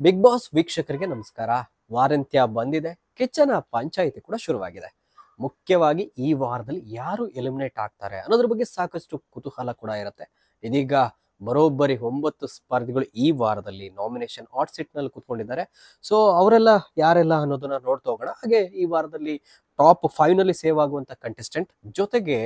Big boss ವೀಕ್ಷಕರಿಗೆ ನಮಸ್ಕಾರ. ವಾರಾಂತ್ಯ ಬಂದಿದೆ, ಕಿಚ್ಚನ ಪಂಚಾಯಿತಿ ಕೂಡ ಶುರುವಾಗಿದೆ. ಮುಖ್ಯವಾಗಿ ಈ ವಾರದಲ್ಲಿ ಯಾರು ಎಲಿಮಿನೇಟ್ ಆಗ್ತಾರೆ ಅನ್ನೋದ್ರ ಬಗ್ಗೆ ಸಾಕಷ್ಟು ಕುತೂಹಲ ಕೂಡ ಇರುತ್ತೆ. ಇದೀಗ ಬರೋಬ್ಬರಿ 9 ಸ್ಪರ್ಧಿಗಳು ಈ ವಾರದಲ್ಲಿ ನಾಮಿನೇಷನ್ ಹಾಟ್ ಸೀಟ್ ನಲ್ಲಿ ಕೂತ್ಕೊಂಡಿದ್ದಾರೆ. ಸೊ ಅವರೆಲ್ಲ ಯಾರೆಲ್ಲ ಅನ್ನೋದನ್ನ ನೋಡ್ತಾ ಹೋಗೋಣ. ಹಾಗೆ ಈ ವಾರದಲ್ಲಿ ಟಾಪ್ 5 ನಲ್ಲಿ ಸೇವ್ ಆಗುವಂತ ಕಂಟೆಸ್ಟೆಂಟ್ ಜೊತೆಗೆ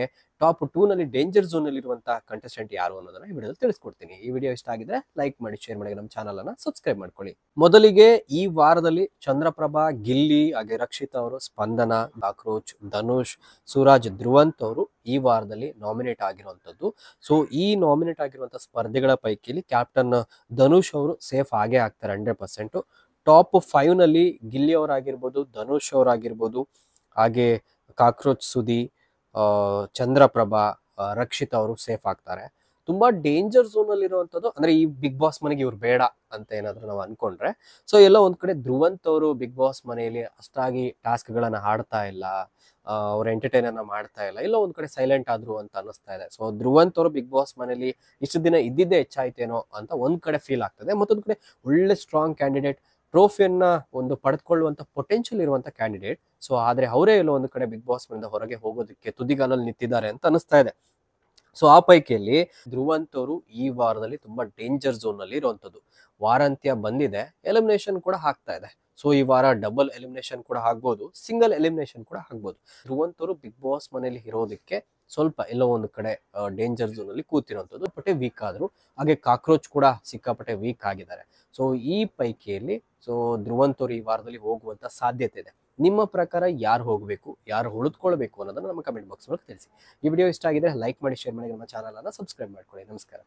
ಟಾಪ್ 2 ನಲ್ಲಿ ಡೇಂಜರ್ ಝೋನ್ ಅಲ್ಲಿ ಇರುವಂತಹ ಕಂಟೆಸ್ಟೆಂಟ್ ಯಾರು ಅನ್ನೋದನ್ನ ಈ ವಿಡಿಯೋದಲ್ಲಿ ತಿಳಿಸ್ಕೊಡ್ತೀನಿ. ಈ ವಿಡಿಯೋ ಇಷ್ಟ ಆಗಿದ್ರೆ ಲೈಕ್ ಮಾಡಿ, ಶೇರ್ ಮಾಡಿ, ನಮ್ಮ ಚಾನಲ್ ಅನ್ನ ಸಬ್ಸ್ಕ್ರೈಬ್ ಮಾಡ್ಕೊಳ್ಳಿ. ಮೊದಲಿಗೆ ಈ ವಾರದಲ್ಲಿ ಚಂದ್ರಪ್ರಭಾ, ಗಿಲ್ಲಿ, ಹಾಗೆ ರಕ್ಷಿತ್ ಅವರು, ಸ್ಪಂದನ, ಕಾಕ್ರೋಚ್, ಧನುಷ್, ಸೂರಾಜ್, ಧ್ರುವಂತ್ ಅವರು ಈ ವಾರದಲ್ಲಿ ನಾಮಿನೇಟ್ ಆಗಿರುವಂತದ್ದು. ಸೊ ಈ ನಾಮಿನೇಟ್ ಆಗಿರುವಂತಹ ಸ್ಪರ್ಧಿಗಳ ಪೈಕಿ ಕ್ಯಾಪ್ಟನ್ ಧನುಷ್ ಅವರು ಸೇಫ್ ಆಗೇ ಆಗ್ತಾರೆ 100%. ಟಾಪ್ 5 ನಲ್ಲಿ ಗಿಲ್ಲಿ ಅವರಾಗಿರ್ಬೋದು, ಧನುಷ್ ಅವರಾಗಿರ್ಬೋದು, ಹಾಗೆ ಕಾಕ್ರೋಚ್ ಸುದಿ, ಚಂದ್ರಪ್ರಭಾ, ರಕ್ಷಿತ್ ಅವರು ಸೇಫ್ ಆಗ್ತಾರೆ. ತುಂಬಾ ಡೇಂಜರ್ ಝೋನ್ ಅಲ್ಲಿ ಇರುವಂತದ್ದು ಅಂದ್ರೆ ಈ ಬಿಗ್ ಬಾಸ್ ಮನೆಗೆ ಇವ್ರು ಬೇಡ ಅಂತ ಏನಾದ್ರು ನಾವು ಅನ್ಕೊಂಡ್ರೆ, ಸೊ ಎಲ್ಲ ಒಂದ್ ಕಡೆ ಧ್ರುವಂತ್ ಅವರು ಬಿಗ್ ಬಾಸ್ ಮನೆಯಲ್ಲಿ ಅಷ್ಟಾಗಿ ಟಾಸ್ಕ್ ಗಳನ್ನ ಆಡ್ತಾ ಇಲ್ಲ, ಅವ್ರ ಎಂಟರ್ಟೈನ್ ಅನ್ನ ಮಾಡ್ತಾ ಇಲ್ಲ, ಇಲ್ಲ ಒಂದ್ ಕಡೆ ಸೈಲೆಂಟ್ ಆದ್ರು ಅಂತ ಅನಿಸ್ತಾ ಇದೆ. ಸೊ ಧ್ರುವಂತ್ ಅವರು ಬಿಗ್ ಬಾಸ್ ಮನೆಯಲ್ಲಿ ಇಷ್ಟು ದಿನ ಇದ್ದಿದ್ದೇ ಹೆಚ್ಚಾಯ್ತೇನೋ ಅಂತ ಒಂದ್ ಕಡೆ ಫೀಲ್ ಆಗ್ತದೆ. ಮತ್ತೊಂದ್ ಕಡೆ ಒಳ್ಳೆ ಸ್ಟ್ರಾಂಗ್ ಕ್ಯಾಂಡಿಡೇಟ್, ಟ್ರೋಫಿಯನ್ನ ಒಂದು ಪಡೆದುಕೊಳ್ಳುವಂತ ಪೊಟೆನ್ಶಿಯಲ್ ಇರುವಂತ ಕ್ಯಾಂಡಿಡೇಟ್. ಸೊ ಆದ್ರೆ ಅವರೇ ಎಲ್ಲೋ ಒಂದು ಕಡೆ ಬಿಗ್ ಬಾಸ್ ಮನೆಯಿಂದ ಹೊರಗೆ ಹೋಗೋದಕ್ಕೆ ತುದಿಗಾಲಲ್ಲಿ ನಿಂತಿದ್ದಾರೆ ಅಂತ ಅನಿಸ್ತಾ ಇದೆ. ಸೊ ಆ ಪೈಕಿಯಲ್ಲಿ ಧ್ರುವಂತ್ ಅವರು ಈ ವಾರದಲ್ಲಿ ತುಂಬಾ ಡೇಂಜರ್ ಝೋನ್ ನಲ್ಲಿ ಇರುವಂತದ್ದು. ವಾರಾಂತ್ಯ ಬಂದಿದೆ, ಎಲಿಮಿನೇಷನ್ ಕೂಡ ಆಗ್ತಾ ಇದೆ. ಸೊ ಈ ವಾರ ಡಬಲ್ ಎಲಿಮಿನೇಷನ್ ಕೂಡ ಆಗ್ಬೋದು, ಸಿಂಗಲ್ ಎಲಿಮಿನೇಷನ್ ಕೂಡ ಆಗ್ಬೋದು. ಧ್ರುವಂತ್ ಅವರು ಬಿಗ್ ಬಾಸ್ ಮನೆಯಲ್ಲಿ ಇರೋದಕ್ಕೆ ಸ್ವಲ್ಪ ಎಲ್ಲೋ ಒಂದು ಕಡೆ ಡೇಂಜರ್ ಝೋನ್ ಅಲ್ಲಿ ಕೂತಿರುವಂತದ್ದು. ಪಟ್ಟೆ ವೀಕ್ ಆದ್ರು, ಹಾಗೆ ಕಾಕ್ರೋಚ್ ಕೂಡ ಸಿಕ್ಕಾಪಟ್ಟೆ ವೀಕ್ ಆಗಿದ್ದಾರೆ. ಸೊ ಈ ಪೈಕಿಯಲ್ಲಿ ಧ್ರುವಂತ್ ಅವರು ಈ ವಾರದಲ್ಲಿ ಹೋಗುವಂತ ಸಾಧ್ಯತೆ ಇದೆ. ನಿಮ್ಮ ಪ್ರಕಾರ ಯಾರು ಹೋಗಬೇಕು, ಯಾರು ಉಳಿದುಕೊಳ್ಬೇಕು ಅನ್ನೋದನ್ನ ನಮ್ಮ ಕಮೆಂಟ್ ಬಾಕ್ಸ್ ಒಳಗೆ ತಿಳಿಸಿ. ಈ ವಿಡಿಯೋ ಇಷ್ಟ ಆಗಿದ್ರೆ ಲೈಕ್ ಮಾಡಿ, ಶೇರ್ ಮಾಡಿ, ನಮ್ಮ ಚಾನಲ್ ಅನ್ನ ಸಬ್ಸ್ಕ್ರೈಬ್ ಮಾಡ್ಕೊಳ್ಳಿ. ನಮಸ್ಕಾರ.